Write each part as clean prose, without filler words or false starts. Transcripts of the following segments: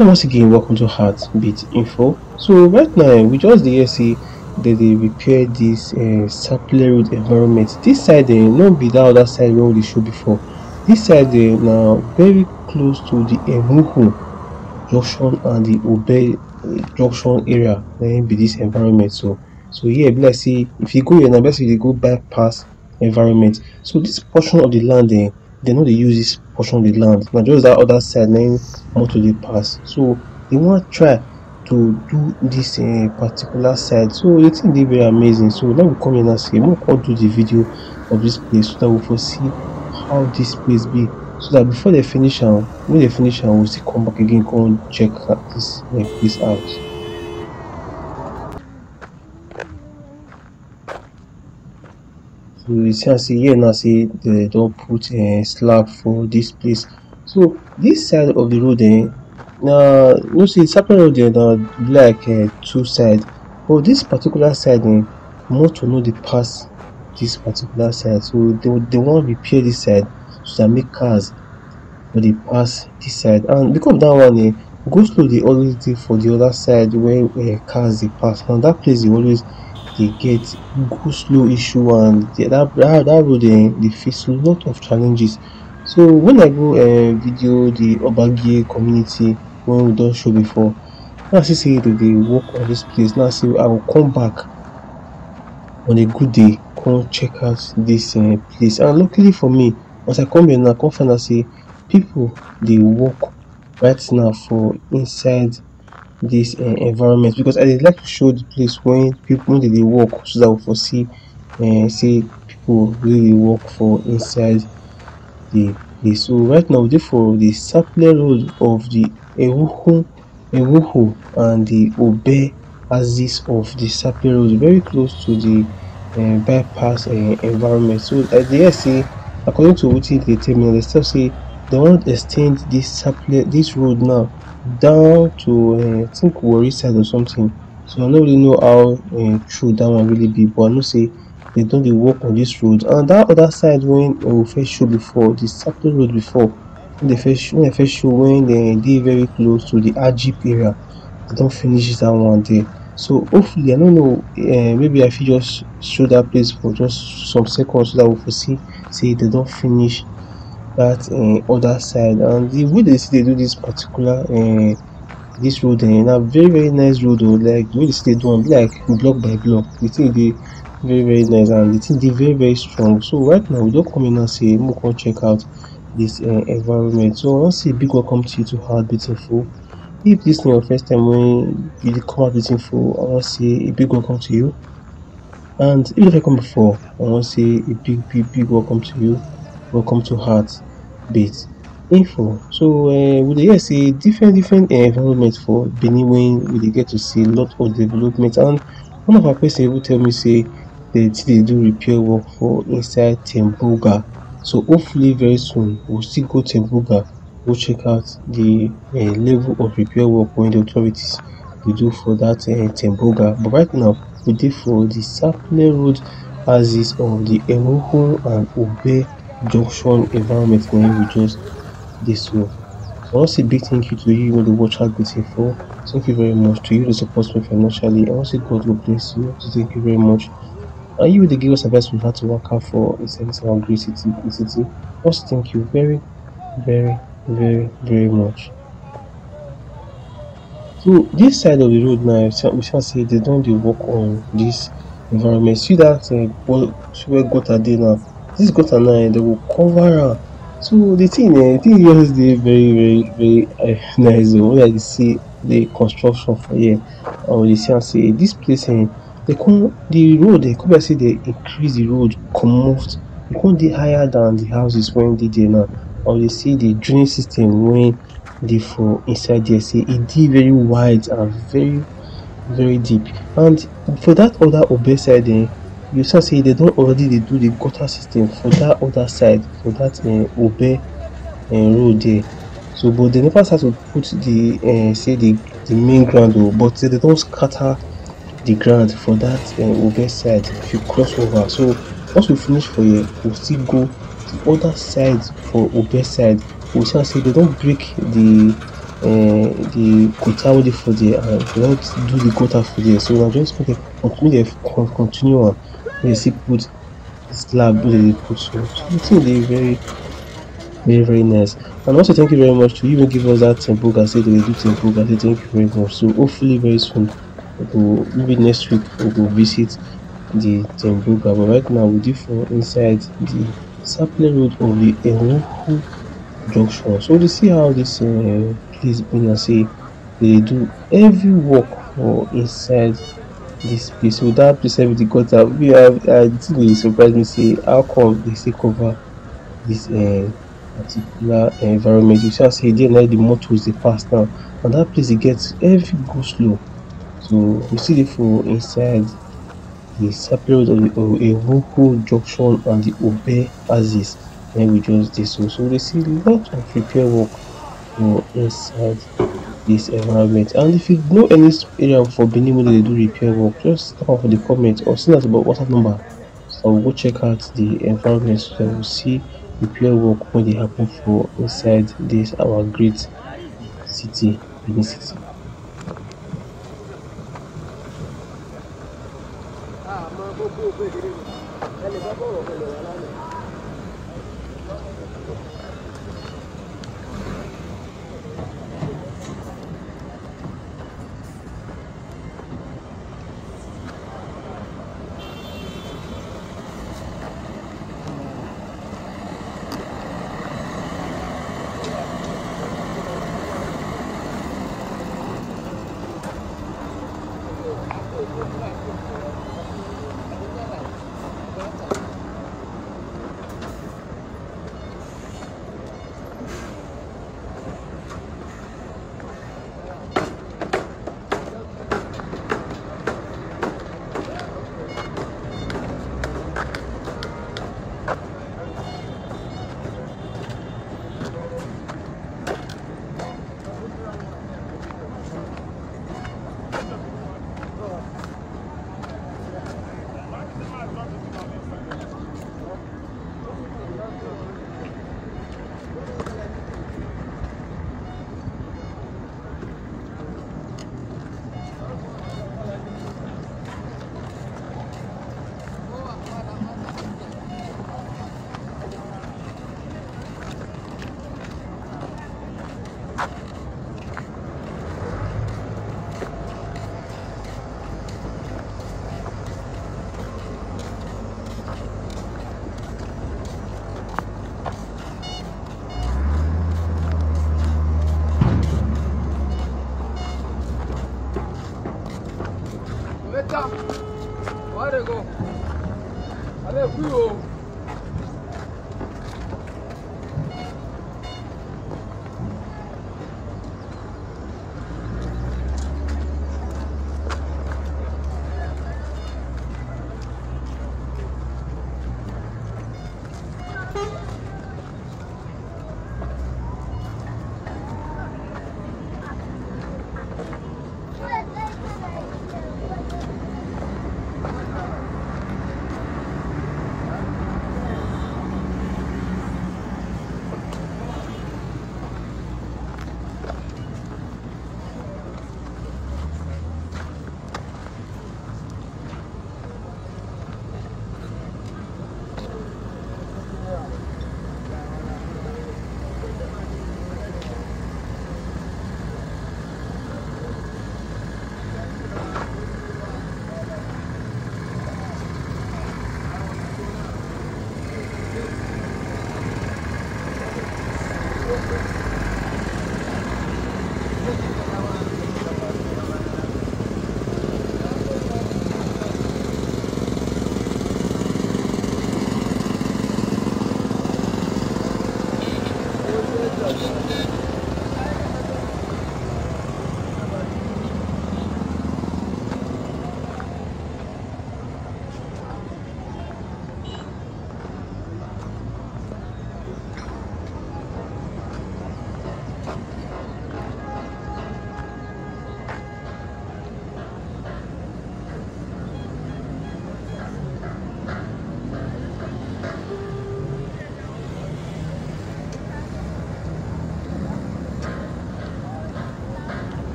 Hi once again, welcome to Heartbeat Info. So right now we just dey hear say they repair this circular road environment. This side no be that other side wey we dey show before. This side na very close to the Emuhu junction and the Obe junction area na im be this environment so here e be like say if you go here na be like say you dey go bypass environment. So this portion of the land they no dey use this portion of the land, na just that other side na im motor dey pass. So they wan try to do this particular side, so the thing dey very amazing. So let me come here now say make we come do the video of this place so that we for see how this place be, so that before they finish am, when they finish am, we'll still come back again come check this place out. So you see, I see here now say they don't put slab for this place. So this side of the road now you see separate road now like two sides, but this particular side motor no dey pass this particular side, so they want repair this side so that make cars no dey pass this side. And because of that one go slow dey always dey for the other side where cars dey pass, and that place dey always dey get go slow issue, and that road dey face a lot of challenges. So when I go video the Obage community when we don show before, now see say they dey work on this place. Now see I will come back on a good day come check out this place, and luckily for me, once I come here now come find out say people dey work right now for inside this environment, because I dey like to show the place when they dey work so that we for see say people really dey work for inside the place. So right now we dey for the circular road of the Emuhu and the Obe axis of the circular road, very close to the bypass environment. So I dey hear say according to wetin they tell me, they still say they want to extend this road now down to I think Warri side or something. So I don't really know how true that one really be, but I know say they don dey work on this road. And that other side when we first show before, the circular road before, when they first show when they dey very close to the Ajip area, they don finish that one there. So hopefully, I don't know, maybe I fit just show that place for just some seconds so that we will see say they don finish that other side. And the way they do this particular this road na very nice road, like the way they do am like block by block. The thing dey very nice, and the thing dey very strong. So right now we don come in and say make we come check out this environment. So I want to say a big welcome to you to Heartbeat Info. If this is your first time when you come Heartbeat Info, I want to say a big welcome to you. And if you never come before, I want to say a big welcome to you. Welcome to Heartbeat Info. So we dey hear say different environment for Benin when we dey get to see a lot of development. And one of our person even tell me say they do repair work for inside Temboga. So hopefully very soon we'll still go Temboga, go check out the level of repair work when the authorities dey do for that Temboga. But right now we dey for the circular road axis of the Emuhu and Obe junction environment when we just this way. So I want to say big thank you to you when they watch Heartbeat Info. Thank you very much to you to support me financially. I want to say God will bless you. So thank you very much. And you will give us advice on how to work out for inside our great city. I want to thank you very much. So this side of the road now, we shall say they don't dey work on this environment. See that where gutter dey now. This gutter now they will cover am. So the thing just dey very nice. When I see the construction for here, I will see and say this place the road come back say they increase the road, they come dey higher than the houses when dey there now. I will see the drainage system when dey for inside there, say it dey very wide and very deep. And for that other Obe side you shall say they don't already do the gutter system for that other side, for that Obe road there. So but they never start to put the say the main ground, but they don't scatter the ground for that Obe side if you cross over. So once we finish for here, we'll still go the other side for Obe side. We shall say they don't break the the quota wey dey for there and dey don do the quota for there. So na just make dem continue am, make dem still put slab wey dem dey put so the thing dey very nice. And also thank you very much to even give us that tempoga, say dem dey do tempoga. Say thank you very much. So hopefully very soon we go, maybe next week we go visit the temboga. But right now we dey for inside the sapele road of the Enugu junction. So we dey see how dis place be na, say dey dey do heavy work for inside dis place. So dat place sef with the gutter, me the thing dey surprise me, say how come dey still cover dis particular environment. You see am say there na the motos dey pass now, and dat place dey get heavy go slow. So we still dey for inside the sapele road of the Enugu junction and the Obe axis, na we just dey so. So we dey see lot of repair work for inside dis environment. And if you know any area for Benin wey dem dey do repair work, just talk am for the comment or send us your WhatsApp number, so I will go check out the environment so that we will see repair work wey dey happen for inside dis our great city, Benin City.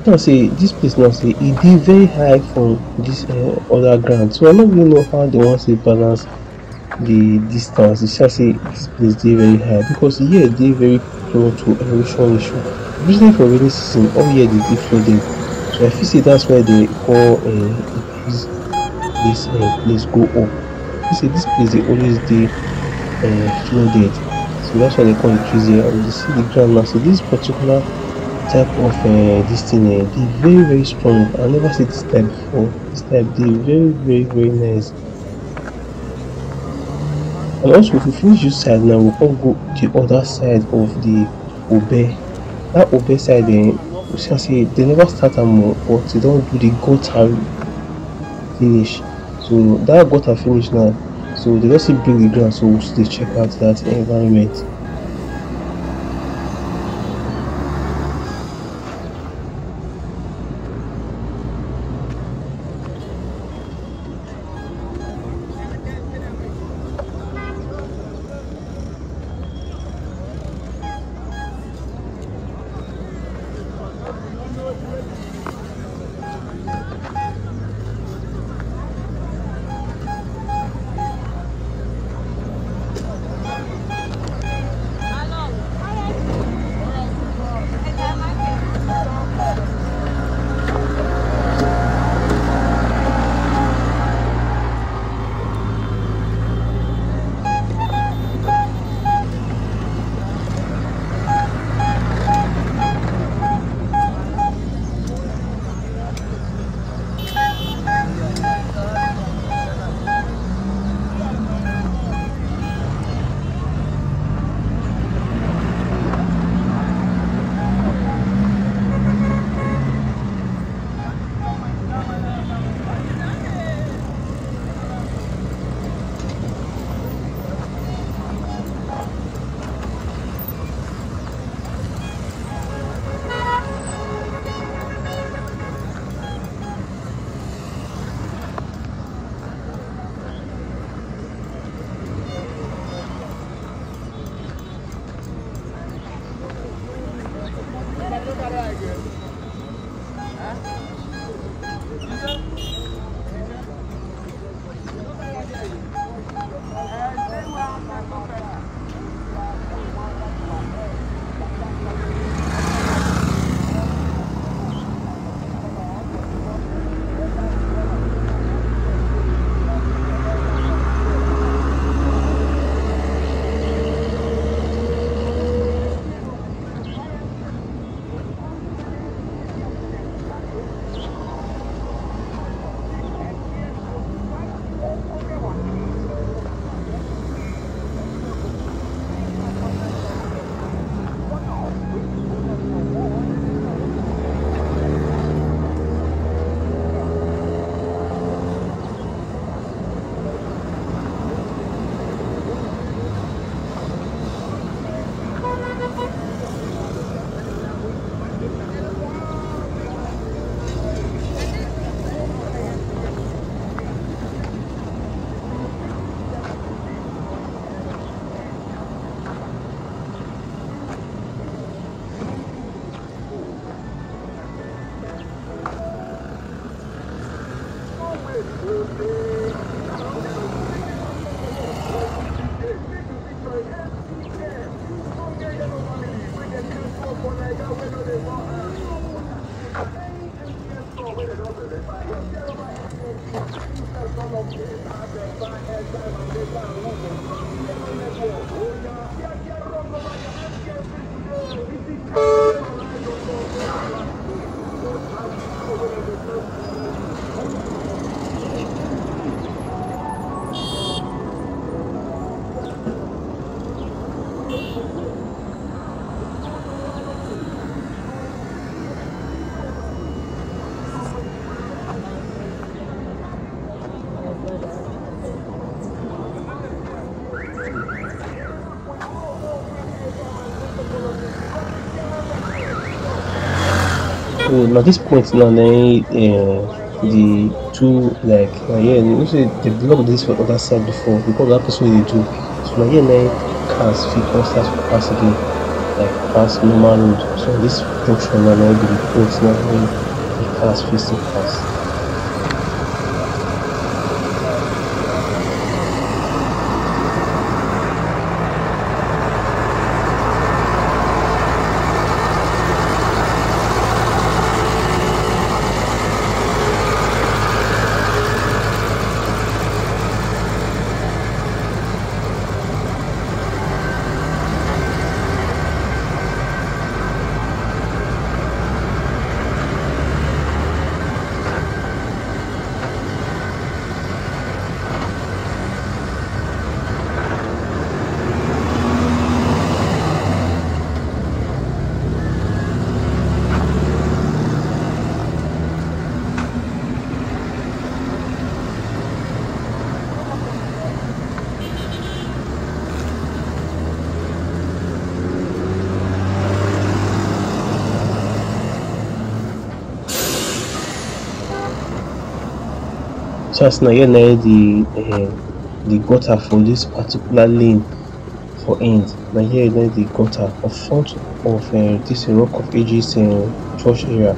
Now say dis place now say e dey very high from dis other ground, so I no really know how dey wan take balance the distance. It's just say dis place dey very high because here dey very prone to erosion issue, especially for rainy season. All here dey flooded, so I feel say that's why dey come increase dis place go up. I feel say dis place dey always dey flooded, so that's why dey come increase here. And you see the ground now, so dis particular type of dis thing dey very very strong. I never see dis type before. Dis type dey very very very nice. And also if we finish dis side now, we come go the other side of the obe. Dat obe side you see am say dey never start am oo, but dey don do the gutter finish. So dat gutter finish now, so dey just still break the ground, so we still dey check out dat environment. So na dis point now na the two like na here you know say dey block dis for other side before because of dat person wey dey do, so na here na cars fit come start to pass again. like pass normal road. So this junction now na be the point now wey the cars fit still pass. Just now here na the gutter for this particular lane for end. Now here na the gutter of front of this Rock of Ages church area.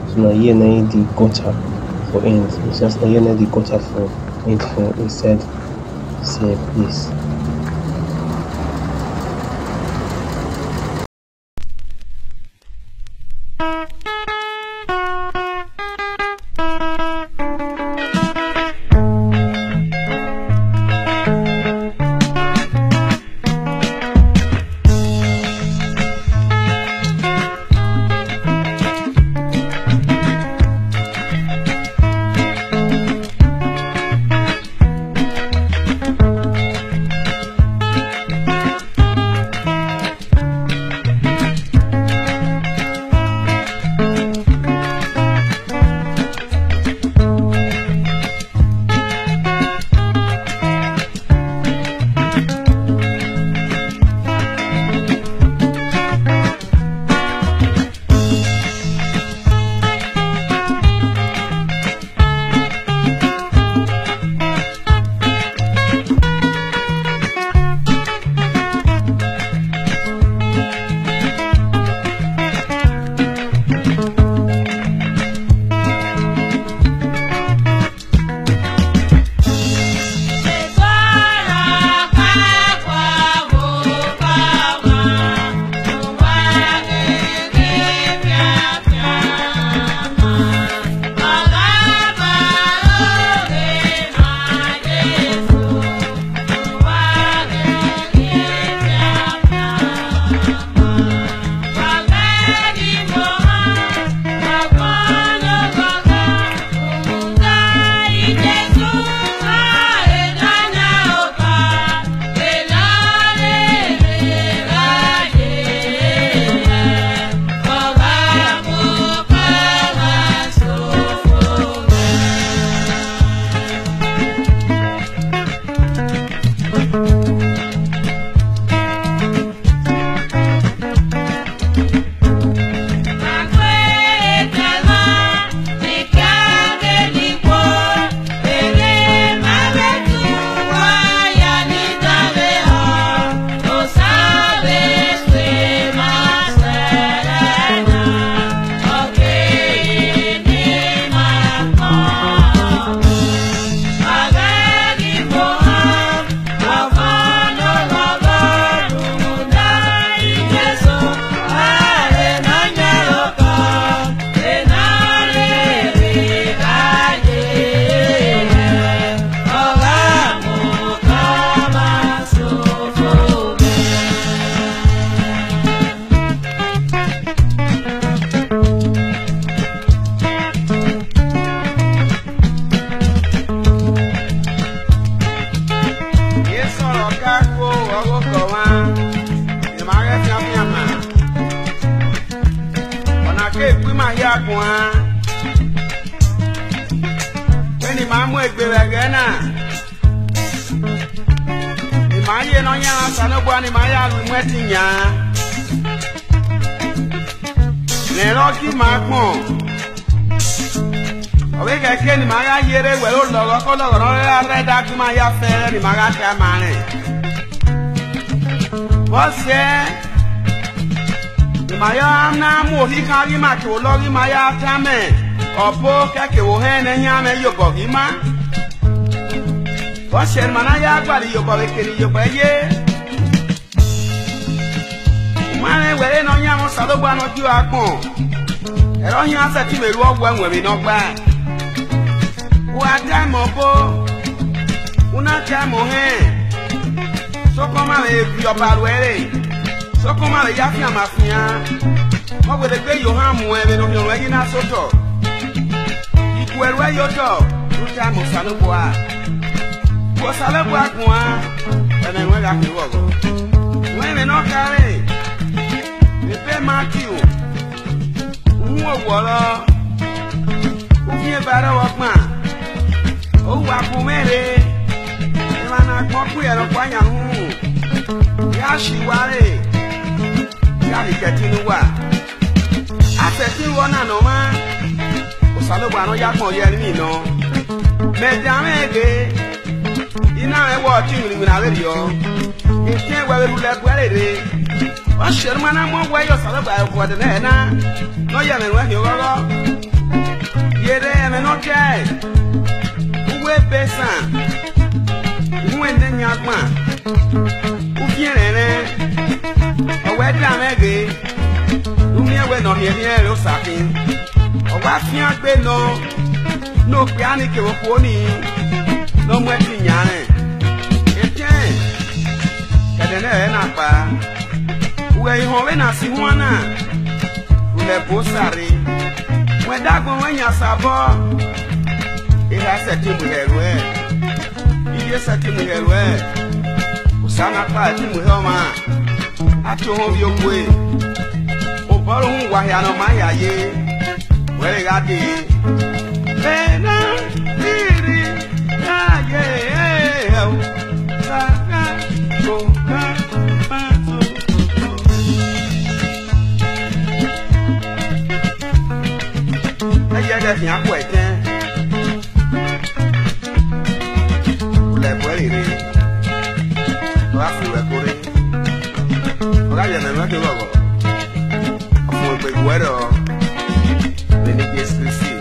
So now here na the gutter for end. Just now here na the gutter for end for inside this place. Maya na mo hi kari ma to lori maya tame. Opo keke wo hene nyame yobo hima. Wa sher mana ya gbari yobo keri yobo ye. Mane were no nyamo salogba no ju akon. Ero hin aseti meru ogwo enwe mi no gba. Wa time opo. Una time o he. So koma le bi oba ruere. So koma le ya fi amafia. Mo gbe gbe yo han mu e be no mi o egi na soto. Iku eru e yo to. U time o salogbo a. Wo salogbo akun a. Ene we ga ki wo go. We me no kare. Pepe Matthew. Wo wo lo. U fi e bara wo pa. O wa ku mere. Mana kpoku ero kwanya hu. Ya shiware. Ya liketinu wa. Afeti wona no ma. Osalogbo ano ya pon ye ni no. Me jamege. Ina e wo ti mi na we yo. Itin we we le gwerere. O sherma na mo we yo salogbo e ko de na. No ye me we yo go. Yere me no ke. Uwe besan. Wende nyagma ufienere oweda mege umiewe no hiere o sakin owa fian gbe no pe ani ke wo ni no mo ti nyare etien kadene na pa we ho we na si huana ule bosare we dagun we nya sabo e ha se ti mu herwe esa ti mu herwe usana pa ti mu homa ato ho bi ogwe o boro hu wa ya no ma ya ye were ga de bena diri ya ye o saka go ka pa so aye ga fi akwa eten Oga me ma ke gogo. Afu pe guero. Beni que esqueci.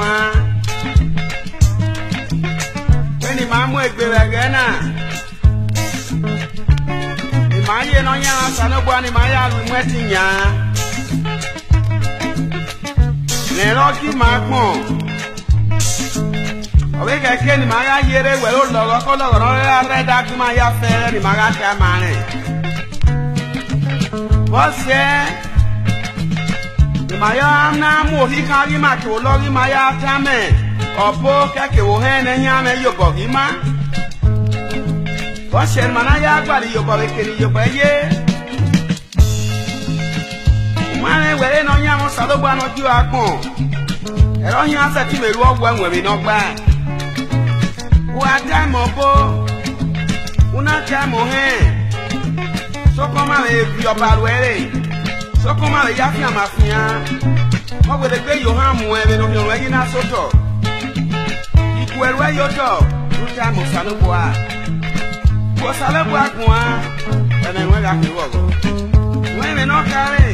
kwa. When mamu egberagena. Imaye no nya sanobo ani maya lumwetinya. Ne roki magbon. Owe keke ni maya yere we lo lo ko lo ro re da ki maya fe ni maya ta mane. Wose ni maya na mo hi kan ri ma to lo ri maya ta me. Opo keke wo he ne nya me yo bo hi ma. Wose mana ya gba ri yo bo be kiri yo bo ye. Mane we no nya mo sa lo gba no ju akon. Ero hi asa ti me ru ogwo enwe mi no gba. Uatamo po, unatamo he. So come ale vio baluere. So come ale yafia mafia. Mo we de yo ha mu e no yo egi na soto. Ikwerwe yo to, utamo sanu boa. Ko sale boa kwa, ene we ga ki wo. We me no kare.